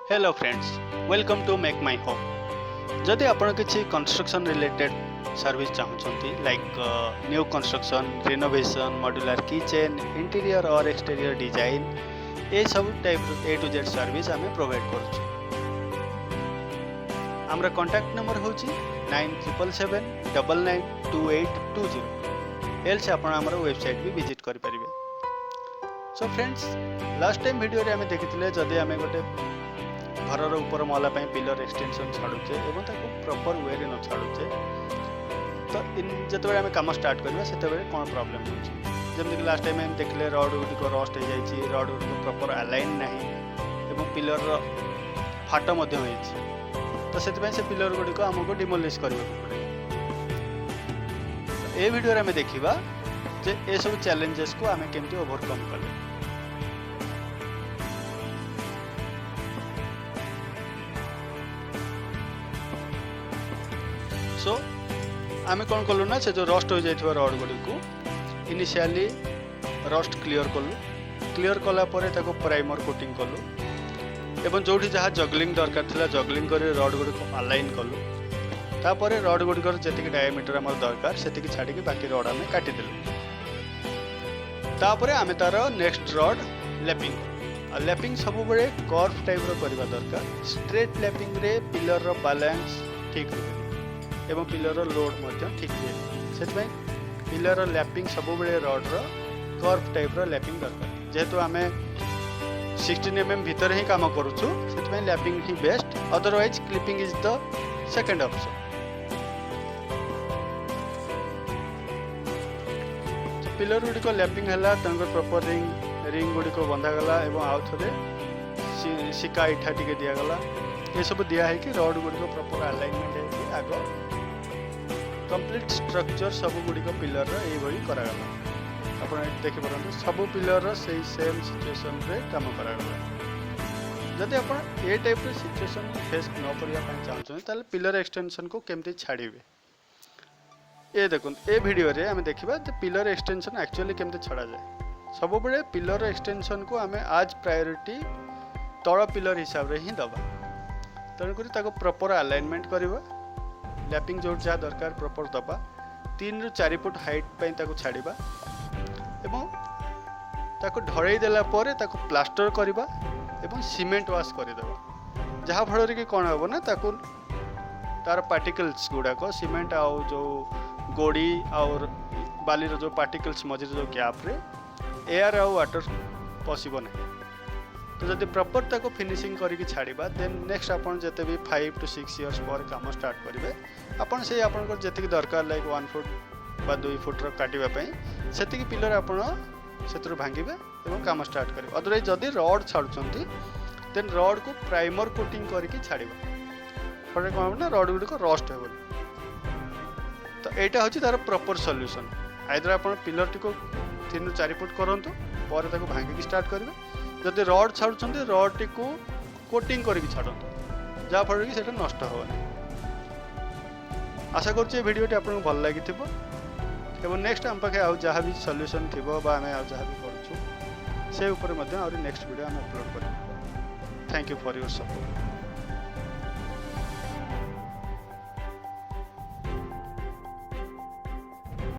Hello friends, welcome to make my home. जदि आपण किसी कंस्ट्रक्शन रिलेटेड सर्विस चाहूँगी like new construction, renovation, modular kitchen, interior और exterior design, ये सब type A to Z service आम प्रोवाइड करुँ। आमर कॉन्टैक्ट नंबर हूँ 9777992820। एल्स आप वेबसाइट भी विजिट करेंगे। So friends, last time video रे आम देखी जदि आम गोटे घरर ऊपर महला पिलर एक्सटेंशन छाड़ुचे और प्रॉपर वे रे न छाड़ुचे तो जिते आम कम स्टार्ट करवा से कौन प्रॉब्लम होमती लास्ट टाइम आम देखले रड गुड़िक रस्ट हो जाए, रड गुड़िक प्रॉपर अलाइन ना, पिलर फाट तो से पिलर गुड़िक आमको डिमोलिश करने पड़े। ये वीडियो आम देखा जे ये सब चैलेंजेस को आम केमती ओवरकम कले। सो आम कौन कलु ना से जो रस्ट हो जाइए रड गुड़ी को इनिशियली रस्ट क्लीयर कलु। क्लीयर कलापर प्राइमर कोटिंग कलु एवं जो जहाँ जगलिंग दरकार था जगलिंग कर रड गुड़ी को अलाइन कलु। तापर रड गुड़िकर जी डायमीटर आम दरकार से छाड़ी बाकी रड आम काटिदेलु। तापर आम तार नेक्स्ट रड लैपिंग लैपिंग सब बड़े कर्व टाइप करवा दरकार। स्ट्रेट लैपिंग रे पिलर रो बैलेंस ठीक रहे एवं पिलर लोड ठीक हुए से पिलर लैपिंग सब बड़े रड कर्व टाइप लैपिंग दरकार। जेहेतु आम 16 mm भितर ही काम करुचु से लैपिंग ही best, otherwise clipping is the second option. Pillar गुड़िक लैपिंग है प्रॉपर रिंग गुड़िक बंधागला और आउ थे सिक्का इठा टी दिगला। ये सब दिखाई रड गुड़िक प्रॉपर अलाइनमेंट है आग कंप्लीट स्ट्रक्चर सब गुड़िक पिलर ये करागला। आप देखिए सब पिलर से सेम सिचुएशन रे काम करागला। जदि आप ये टाइप सिचुएशन फेस न करने चाहते पिलर एक्सटेंशन को केमती छाड़े। ये देखो ये वीडियो रे आम देखा पिलर एक्सटेंशन एक्चुअली केमती छड़ा जाए। सब बड़े पिलर एक्सटेंशन को आम आज प्रायोरिटी तल पिलर हिसाब रे ही दबा। तेणुक प्रॉपर अलाइनमेंट करवा, लैपिंग जो जहाँ दरकार प्रॉपर दबा, 3 ରୁ 4 फुट हाइट छाड़वा एवं ढड़े देला प्लास्टर करवा एवं सीमेंट वाश करदेवा। जहाँ फल कि कौन हम ना तार पार्टिकल्स गुड़ाक सीमेंट आउ जो गोड़ी और बाली जो पार्टिकल्स मझे जो गैप रे एयर आउ वाटर पशिब ना। तो जब प्रॉपर ताको फिनिशिंग करके छाड़वा देन नेक्स्ट आपन जते भी 5 to 6 इयर्स पर काम स्टार्ट करेंगे आपन से आपन जी दरकार लाइक 1 फुट बा 2 फुट काटापी से पिलर आपड़ से भांगे और काम स्टार्ट करेंगे। अदरवाइज जदि रड छाड़ुंट देन रड को प्राइमर कोटिंग करके छाड़वा फल कौन ना रड गुड़िक रस्ट हो। तो यहाँ हूँ तार प्रॉपर सॉल्यूशन। आइदर आप पिलर टी 3 ରୁ 4 फुट करूँ पर भांगिक स्टार्ट करेंगे। जदि रड छाड़ुंट रड टी को कोटिंग करके छाड़ू जहाँ फल कि नष्ट होनी। आशा करुँचे वीडियोटी आपको भल लगी एवं नेक्स्ट आम पाखे आउ जहाँ भी सॉल्यूशन थी आम जहाँ भी करूँ से नेक्स्ट वीडियो आम अपलोड करें। Thank you for your support.